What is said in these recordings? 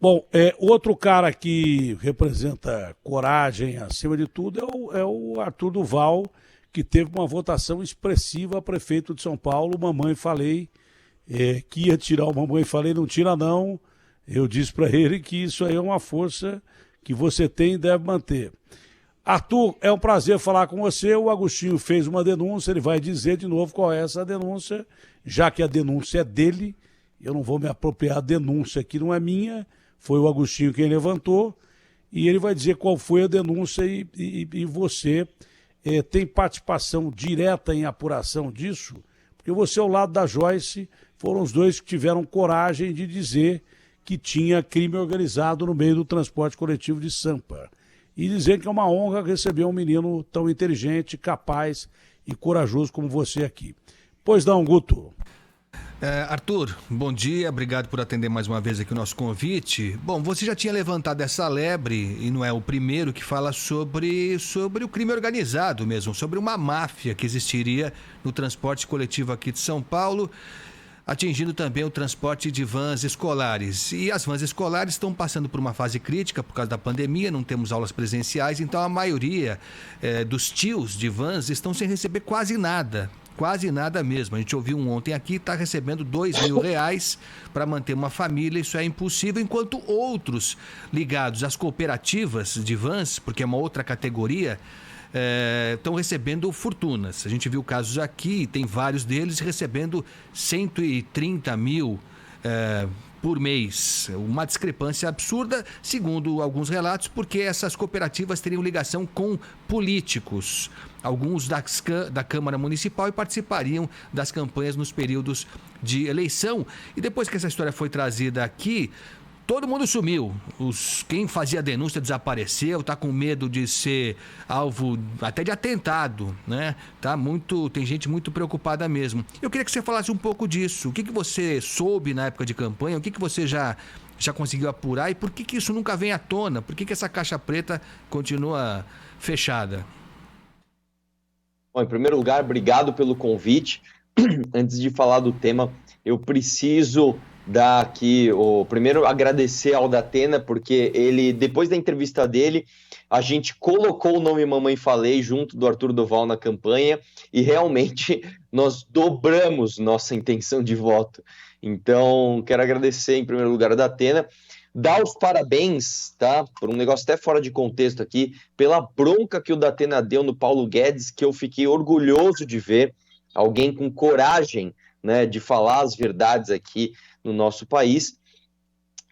Bom, outro cara que representa coragem acima de tudo é o Arthur Duval, que teve uma votação expressiva a prefeito de São Paulo. Mamãe falei, que ia tirar o Mamãe falei, não tira não. Eu disse para ele que isso aí é uma força que você tem e deve manter. Arthur, é um prazer falar com você. O Agostinho fez uma denúncia, ele vai dizer de novo qual é essa denúncia, já que a denúncia é dele. Eu não vou me apropriar, a denúncia aqui não é minha, foi o Agostinho quem levantou, e ele vai dizer qual foi a denúncia e você tem participação direta em apuração disso, porque você ao lado da Joyce foram os dois que tiveram coragem de dizer que tinha crime organizado no meio do transporte coletivo de Sampa. E dizer que é uma honra receber um menino tão inteligente, capaz e corajoso como você aqui. Pois não, Guto. Arthur, bom dia, obrigado por atender mais uma vez aqui o nosso convite. Bom, você já tinha levantado essa lebre, e não é o primeiro que fala sobre o crime organizado mesmo, sobre uma máfia que existiria no transporte coletivo aqui de São Paulo, atingindo também o transporte de vans escolares. E as vans escolares estão passando por uma fase crítica por causa da pandemia, não temos aulas presenciais, então a maioria dos tios de vans estão sem receber quase nada mesmo. A gente ouviu ontem aqui, está recebendo R$ 2.000 para manter uma família, isso é impossível, enquanto outros ligados às cooperativas de vans, porque é uma outra categoria, estão recebendo fortunas. A gente viu casos aqui, tem vários deles recebendo 130 mil por mês. Uma discrepância absurda, segundo alguns relatos, porque essas cooperativas teriam ligação com políticos, alguns da Câmara Municipal, e participariam das campanhas nos períodos de eleição. E depois que essa história foi trazida aqui, todo mundo sumiu. Quem fazia denúncia desapareceu, está com medo de ser alvo até de atentado, né? Tem gente muito preocupada mesmo. Eu queria que você falasse um pouco disso. O que você soube na época de campanha? O que você já conseguiu apurar? E por que isso nunca vem à tona? Por que essa caixa preta continua fechada? Bom, em primeiro lugar, obrigado pelo convite. Antes de falar do tema, eu preciso dar aqui, primeiro agradecer ao Datena, porque ele, depois da entrevista dele, a gente colocou o nome Mamãe Falei junto do Arthur Duval na campanha e realmente nós dobramos nossa intenção de voto. Então, quero agradecer em primeiro lugar ao Datena, dar os parabéns, tá? Por um negócio até fora de contexto aqui, pela bronca que o Datena deu no Paulo Guedes, que eu fiquei orgulhoso de ver alguém com coragem, né, de falar as verdades aqui no nosso país,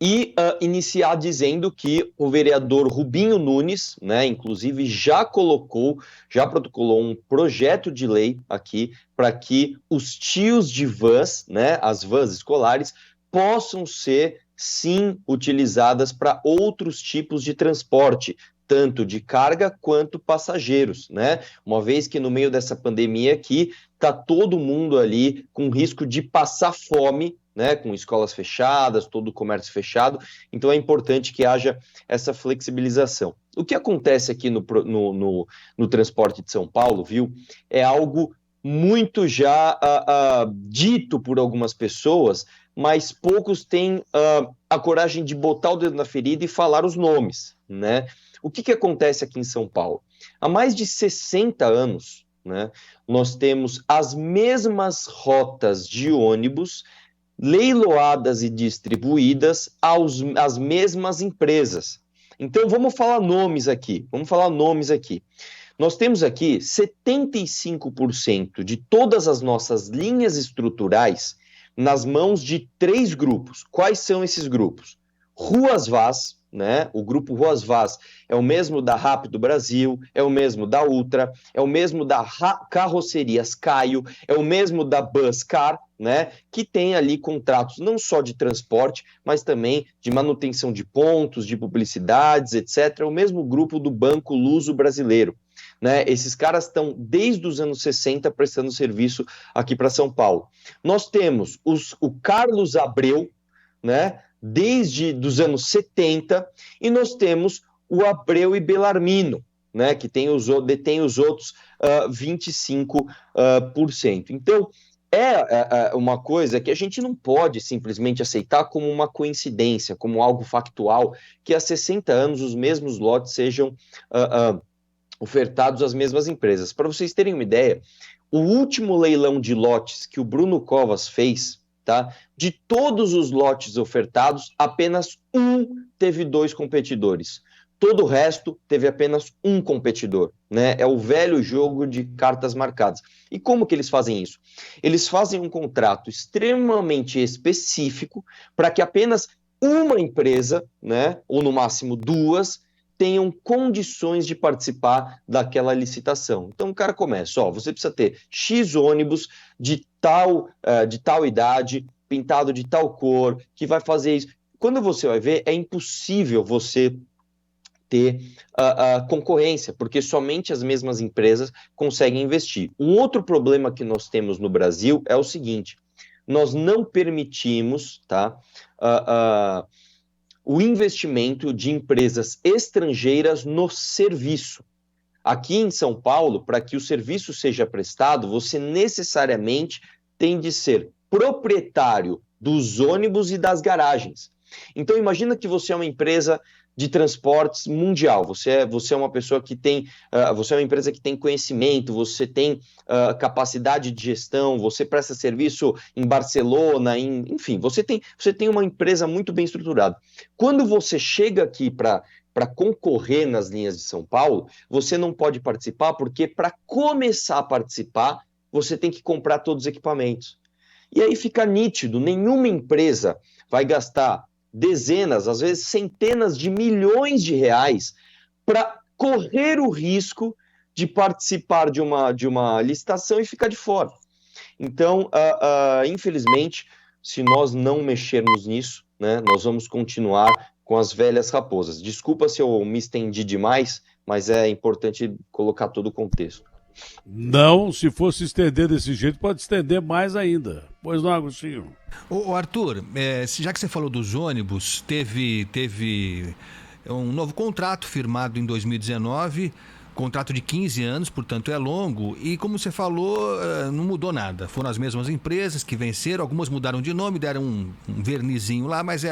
e iniciar dizendo que o vereador Rubinho Nunes, né, inclusive já protocolou um projeto de lei aqui para que os tios de vans, né, as vans escolares, possam ser, sim, utilizadas para outros tipos de transporte, tanto de carga quanto passageiros, né? Uma vez que no meio dessa pandemia aqui, está todo mundo ali com risco de passar fome, né, com escolas fechadas, todo o comércio fechado, então é importante que haja essa flexibilização. O que acontece aqui no transporte de São Paulo, viu, é algo muito já dito por algumas pessoas, mas poucos têm a coragem de botar o dedo na ferida e falar os nomes, né? O que acontece aqui em São Paulo? Há mais de 60 anos, né, nós temos as mesmas rotas de ônibus leiloadas e distribuídas às mesmas empresas. Então, vamos falar nomes aqui. Nós temos aqui 75% de todas as nossas linhas estruturais nas mãos de 3 grupos. Quais são esses grupos? Ruas Vaz, né? O grupo Ruas Vaz é o mesmo da Rápido Brasil, é o mesmo da Ultra, é o mesmo da Carrocerias Caio, é o mesmo da Buscar, né? Que tem ali contratos não só de transporte, mas também de manutenção de pontos, de publicidades, etc. É o mesmo grupo do Banco Luso Brasileiro, né? Esses caras estão desde os anos 60 prestando serviço aqui para São Paulo. Nós temos o Carlos Abreu, né, desde os anos 70, e nós temos o Abreu e Bellarmino, né, que detém os outros 25%. Então, uma coisa que a gente não pode simplesmente aceitar como uma coincidência, como algo factual, que há 60 anos os mesmos lotes sejam ofertados às mesmas empresas. Para vocês terem uma ideia, o último leilão de lotes que o Bruno Covas fez, tá? De todos os lotes ofertados, apenas um teve 2 competidores. Todo o resto teve apenas um competidor, né? É o velho jogo de cartas marcadas. E como que eles fazem isso? Eles fazem um contrato extremamente específico para que apenas uma empresa, né, ou no máximo 2, tenham condições de participar daquela licitação. Então o cara começa, você precisa ter X ônibus de tal idade, pintado de tal cor, que vai fazer isso. Quando você vai ver, é impossível você ter concorrência, porque somente as mesmas empresas conseguem investir. Um outro problema que nós temos no Brasil é o seguinte: nós não permitimos, tá, o investimento de empresas estrangeiras no serviço. Aqui em São Paulo, para que o serviço seja prestado, você necessariamente tem de ser proprietário dos ônibus e das garagens. Então imagina que você é uma empresa de transportes mundial, você é uma pessoa que tem, você é uma empresa que tem conhecimento, você tem capacidade de gestão, você presta serviço em Barcelona, enfim, você tem uma empresa muito bem estruturada. Quando você chega aqui para concorrer nas linhas de São Paulo, você não pode participar, porque para começar a participar, você tem que comprar todos os equipamentos. E aí fica nítido, nenhuma empresa vai gastar dezenas, às vezes centenas de milhões de reais para correr o risco de participar de uma licitação e ficar de fora. Então, infelizmente, se nós não mexermos nisso, né, nós vamos continuar com as velhas raposas. Desculpa se eu me estendi demais, mas é importante colocar todo o contexto. Não, se fosse estender desse jeito, pode estender mais ainda. Pois não, Agostinho? Ô Arthur, já que você falou dos ônibus, teve um novo contrato firmado em 2019, contrato de 15 anos, portanto é longo, e como você falou, não mudou nada. Foram as mesmas empresas que venceram, algumas mudaram de nome, deram um vernizinho lá, mas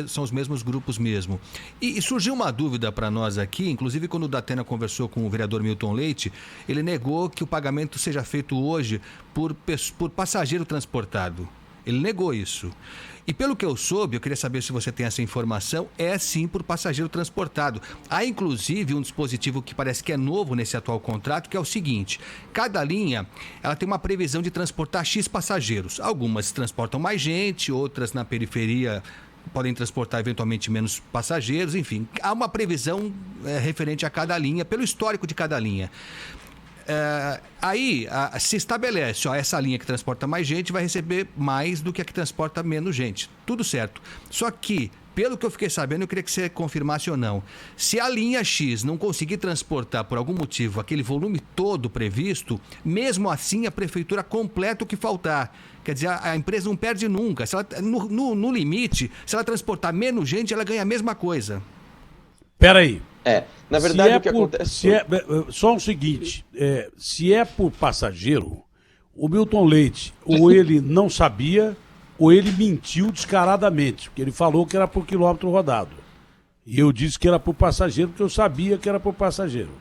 são os mesmos grupos mesmo. E surgiu uma dúvida para nós aqui, inclusive quando o Datena conversou com o vereador Milton Leite, ele negou que o pagamento seja feito hoje por passageiro transportado. Ele negou isso. E pelo que eu soube, eu queria saber se você tem essa informação, é sim por passageiro transportado. Há inclusive um dispositivo que parece que é novo nesse atual contrato, que é o seguinte: cada linha ela tem uma previsão de transportar X passageiros. Algumas transportam mais gente, outras na periferia podem transportar eventualmente menos passageiros, enfim. Há uma previsão referente a cada linha, pelo histórico de cada linha. Aí se estabelece, essa linha que transporta mais gente vai receber mais do que a que transporta menos gente. Tudo certo. Só que, pelo que eu fiquei sabendo, eu queria que você confirmasse ou não. Se a linha X não conseguir transportar por algum motivo aquele volume todo previsto, mesmo assim a prefeitura completa o que faltar. Quer dizer, a empresa não perde nunca. Se ela, no limite, se ela transportar menos gente, ela ganha a mesma coisa. Peraí. Na verdade, o que acontece... Só o seguinte, se é por passageiro, o Milton Leite, ou ele não sabia, ou ele mentiu descaradamente, porque ele falou que era por quilômetro rodado. E eu disse que era por passageiro, porque eu sabia que era por passageiro.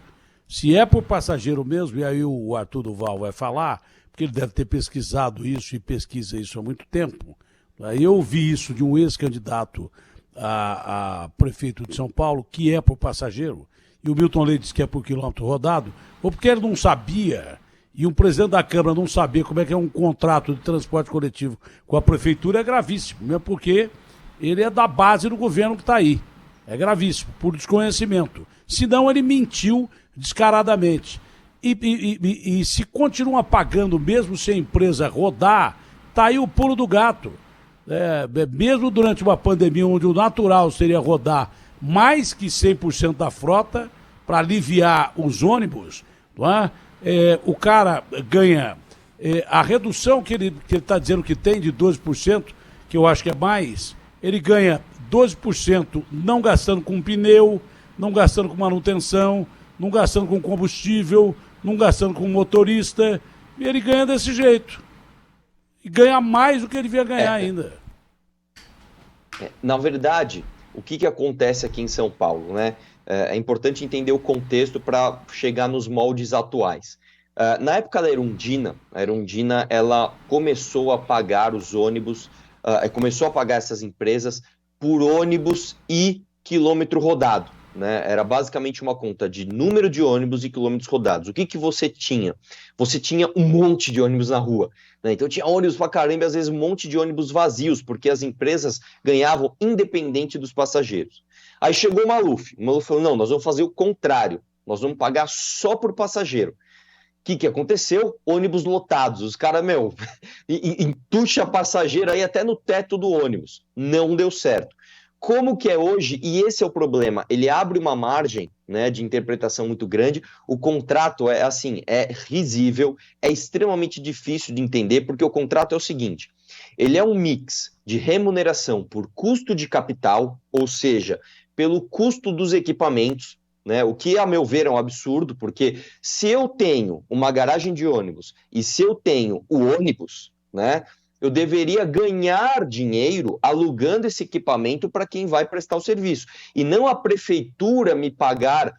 Se é por passageiro mesmo, e aí o Arthur Duval vai falar, porque ele deve ter pesquisado isso e pesquisa isso há muito tempo. Aí eu ouvi isso de um ex-candidato a prefeito de São Paulo, que é por passageiro, e o Milton Leite disse que é por quilômetro rodado, ou porque ele não sabia, e um presidente da Câmara não sabia como é que é um contrato de transporte coletivo com a prefeitura, é gravíssimo, mesmo porque ele é da base do governo que está aí. É gravíssimo, por desconhecimento. Senão ele mentiu descaradamente. E se continua pagando mesmo se a empresa rodar, está aí o pulo do gato. Mesmo durante uma pandemia onde o natural seria rodar mais que 100% da frota para aliviar os ônibus, não é? O cara ganha a redução que ele está dizendo que tem de 12%, que eu acho que é mais, ele ganha 12% não gastando com pneu, não gastando com manutenção, não gastando com combustível, não gastando com motorista, e ele ganha desse jeito. e ganha mais do que ele devia ganhar ainda. Na verdade, o que acontece aqui em São Paulo, né? É importante entender o contexto para chegar nos moldes atuais. Na época da Erundina, a Erundina ela começou a pagar os ônibus, começou a pagar essas empresas por ônibus e quilômetro rodado, né? Era basicamente uma conta de número de ônibus e quilômetros rodados. O que você tinha? Você tinha um monte de ônibus na rua, né? Então tinha ônibus pra caramba e às vezes um monte de ônibus vazios, porque as empresas ganhavam independente dos passageiros. Aí chegou o Maluf falou, não, nós vamos fazer o contrário, nós vamos pagar só por passageiro. O que aconteceu? Ônibus lotados. Os caras, entuxa passageiro aí até no teto do ônibus. Não deu certo. Como que é hoje, e esse é o problema, ele abre uma margem, né, de interpretação muito grande, o contrato é risível, é extremamente difícil de entender, porque o contrato é o seguinte, ele é um mix de remuneração por custo de capital, ou seja, pelo custo dos equipamentos, né, o que, a meu ver, é um absurdo, porque se eu tenho uma garagem de ônibus e se eu tenho o ônibus, né, eu deveria ganhar dinheiro alugando esse equipamento para quem vai prestar o serviço, e não a prefeitura me pagar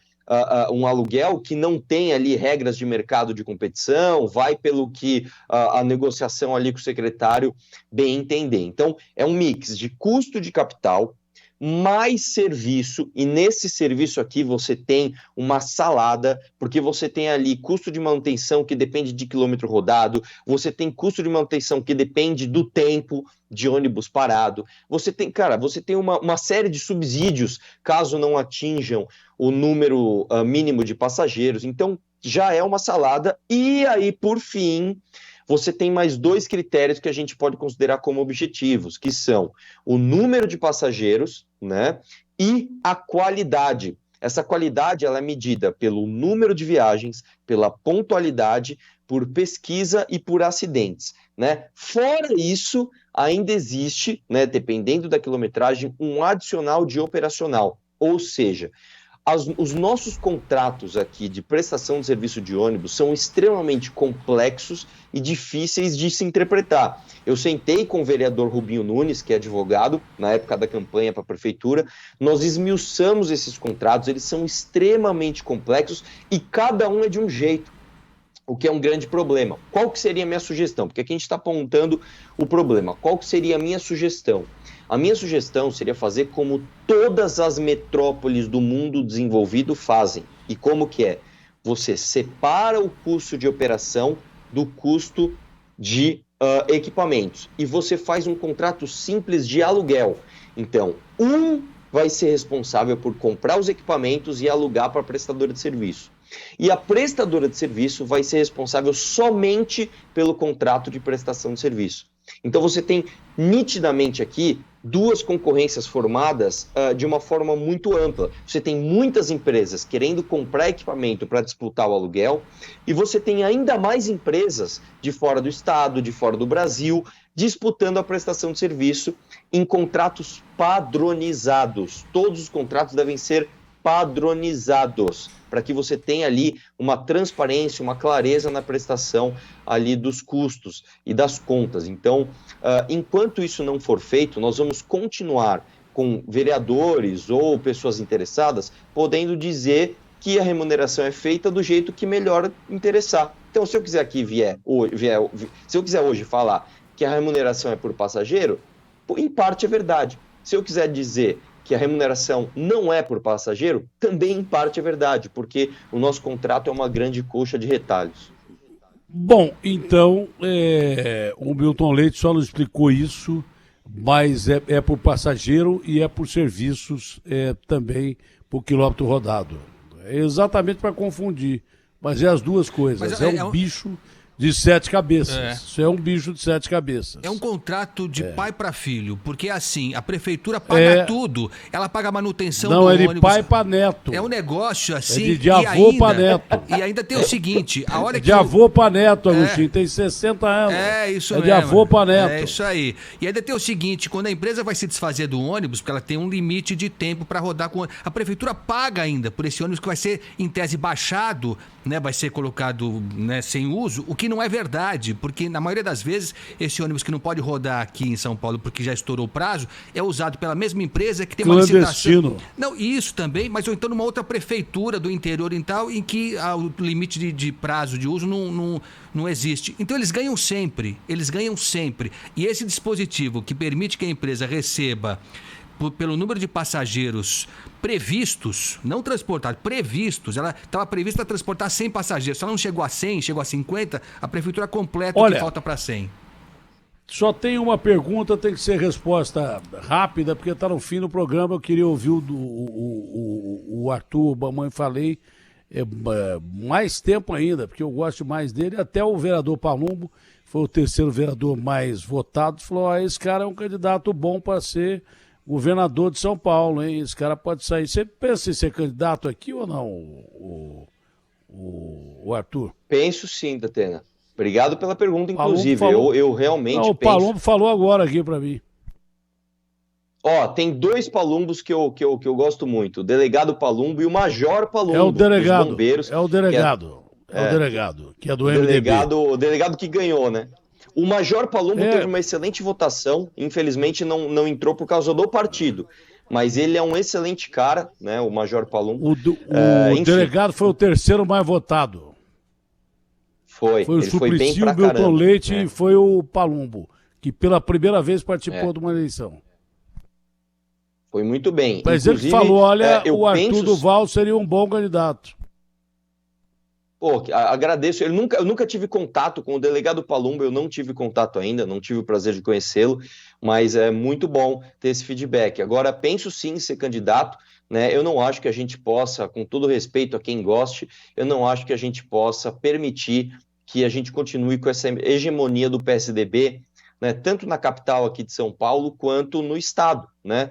um aluguel que não tem ali regras de mercado de competição, vai pelo que a negociação ali com o secretário bem entender. Então, é um mix de custo de capital, mais serviço, e nesse serviço aqui você tem uma salada, porque você tem ali custo de manutenção que depende de quilômetro rodado, você tem custo de manutenção que depende do tempo de ônibus parado, você tem uma série de subsídios caso não atinjam o número mínimo de passageiros, então já é uma salada, e aí por fim você tem mais dois critérios que a gente pode considerar como objetivos, que são o número de passageiros, né, e a qualidade. Essa qualidade ela é medida pelo número de viagens, pela pontualidade, por pesquisa e por acidentes, né? Fora isso, ainda existe, né, dependendo da quilometragem, um adicional de operacional, ou seja, os nossos contratos aqui de prestação de serviço de ônibus são extremamente complexos e difíceis de se interpretar. Eu sentei com o vereador Rubinho Nunes, que é advogado, na época da campanha para a prefeitura, nós esmiuçamos esses contratos, eles são extremamente complexos e cada um é de um jeito, o que é um grande problema. Qual que seria a minha sugestão? Porque aqui a gente está apontando o problema. Qual que seria a minha sugestão? A minha sugestão seria fazer como todas as metrópoles do mundo desenvolvido fazem. E como que é? Você separa o custo de operação do custo de equipamentos. E você faz um contrato simples de aluguel. Então, um vai ser responsável por comprar os equipamentos e alugar para a prestadora de serviço. E a prestadora de serviço vai ser responsável somente pelo contrato de prestação de serviço. Então você tem nitidamente aqui duas concorrências formadas de uma forma muito ampla. Você tem muitas empresas querendo comprar equipamento para disputar o aluguel e você tem ainda mais empresas de fora do estado, de fora do Brasil, disputando a prestação de serviço em contratos padronizados. Todos os contratos devem ser padronizados, para que você tenha ali uma transparência, uma clareza na prestação ali dos custos e das contas. Então, enquanto isso não for feito, nós vamos continuar com vereadores ou pessoas interessadas podendo dizer que a remuneração é feita do jeito que melhor interessar. Então, se eu quiser aqui se eu quiser hoje falar que a remuneração é por passageiro, em parte é verdade. Se eu quiser dizer que a remuneração não é por passageiro, também em parte é verdade, porque o nosso contrato é uma grande coxa de retalhos. Bom, então, o Milton Leite só nos explicou isso, mas é por passageiro e é por serviços também por quilômetro rodado. É exatamente para confundir, mas é as duas coisas. Mas um bicho de 7 cabeças. Isso é um bicho de 7 cabeças. É um contrato de pai para filho, porque assim, a prefeitura paga tudo, ela paga a manutenção do ônibus. Não, é de pai para neto. É um negócio assim. De avô para neto. E ainda tem o seguinte, a hora que... De avô para neto, Agostinho, tem 60 anos. É, isso mesmo. De avô para neto. É isso aí. E ainda tem o seguinte, quando a empresa vai se desfazer do ônibus, porque ela tem um limite de tempo para rodar com o ônibus, a prefeitura paga ainda por esse ônibus que vai ser, em tese, baixado, né, vai ser colocado, né, sem uso, o que que não é verdade, porque na maioria das vezes esse ônibus que não pode rodar aqui em São Paulo porque já estourou o prazo, é usado pela mesma empresa que tem uma licitação. Não, isso também, mas ou então numa outra prefeitura do interior e tal, em que o limite de prazo de uso não existe. Então eles ganham sempre. E esse dispositivo que permite que a empresa receba pelo número de passageiros previstos, não transportados, previstos, ela estava prevista para transportar 100 passageiros, se ela não chegou a 100, chegou a 50, a prefeitura completa o que falta para 100. Só tem uma pergunta, tem que ser resposta rápida, porque está no fim do programa, eu queria ouvir o Arthur, mamãe falei, mais tempo ainda, porque eu gosto mais dele, até o vereador Palumbo, foi o terceiro vereador mais votado, falou, esse cara é um candidato bom para ser governador de São Paulo, hein? Esse cara pode sair. Você pensa em ser candidato aqui ou não, o Arthur? Penso sim, Datena. Obrigado pela pergunta, inclusive. Eu realmente penso... O Palumbo falou agora aqui para mim. Tem dois Palumbos que eu gosto muito. O delegado Palumbo e o Major Palumbo. É o delegado. Dos bombeiros, é o delegado, que é do MDB. O delegado que ganhou, né? O Major Palumbo teve uma excelente votação, infelizmente não entrou por causa do partido, mas ele é um excelente cara, né, o Major Palumbo. O delegado foi o terceiro mais votado. Foi o Suplicy, o Milton Leite e foi o Palumbo, que pela primeira vez participou de uma eleição. Foi muito bem. Mas ele falou, olha, o Arthur Duval seria um bom candidato. Agradeço. Eu nunca tive contato com o delegado Palumbo, eu não tive contato ainda, não tive o prazer de conhecê-lo, mas é muito bom ter esse feedback. Agora, penso sim em ser candidato, né? Eu não acho que a gente possa, com todo respeito a quem goste, eu não acho que a gente possa permitir que a gente continue com essa hegemonia do PSDB, né, tanto na capital aqui de São Paulo, quanto no estado, né?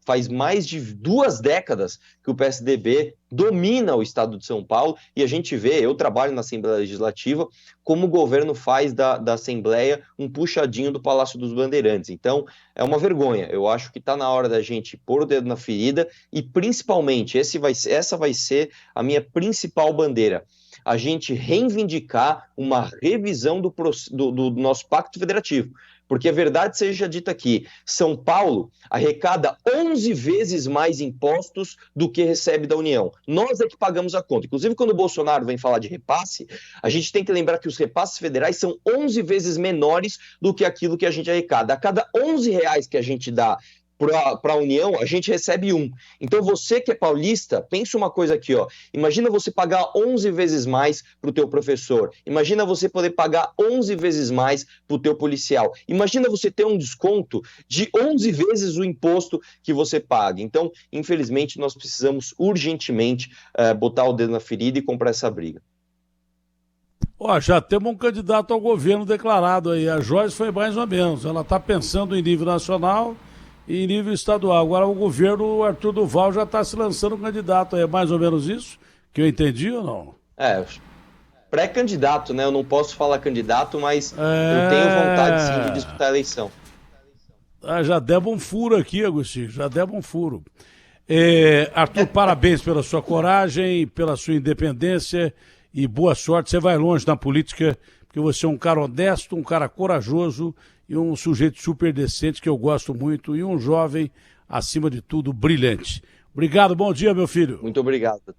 Faz mais de 2 décadas que o PSDB domina o estado de São Paulo e a gente vê, eu trabalho na Assembleia Legislativa, como o governo faz da Assembleia um puxadinho do Palácio dos Bandeirantes. Então, é uma vergonha. Eu acho que está na hora da gente pôr o dedo na ferida e, principalmente, essa vai ser a minha principal bandeira. A gente reivindicar uma revisão do nosso pacto federativo. Porque a verdade seja dita aqui, São Paulo arrecada 11 vezes mais impostos do que recebe da União. Nós é que pagamos a conta. Inclusive, quando o Bolsonaro vem falar de repasse, a gente tem que lembrar que os repasses federais são 11 vezes menores do que aquilo que a gente arrecada. A cada R$11 que a gente dá para a União, a gente recebe 1. Então você que é paulista, pensa uma coisa aqui, imagina você pagar 11 vezes mais para o teu professor, imagina você poder pagar 11 vezes mais para o teu policial, imagina você ter um desconto de 11 vezes o imposto que você paga. Então, infelizmente, nós precisamos urgentemente botar o dedo na ferida e comprar essa briga. Já temos um candidato ao governo declarado aí, a Joyce foi mais ou menos, ela está pensando em nível nacional e em nível estadual. Agora o governo, o Arthur Duval, já está se lançando candidato. É mais ou menos isso que eu entendi ou não? Pré-candidato, né? Eu não posso falar candidato, mas eu tenho vontade sim de disputar a eleição. Já demos um furo aqui, Agostinho, já demos um furo. Arthur, parabéns pela sua coragem, pela sua independência e boa sorte. Você vai longe na política, porque você é um cara honesto, um cara corajoso e um sujeito super decente que eu gosto muito e um jovem, acima de tudo, brilhante. Obrigado, bom dia, meu filho. Muito obrigado.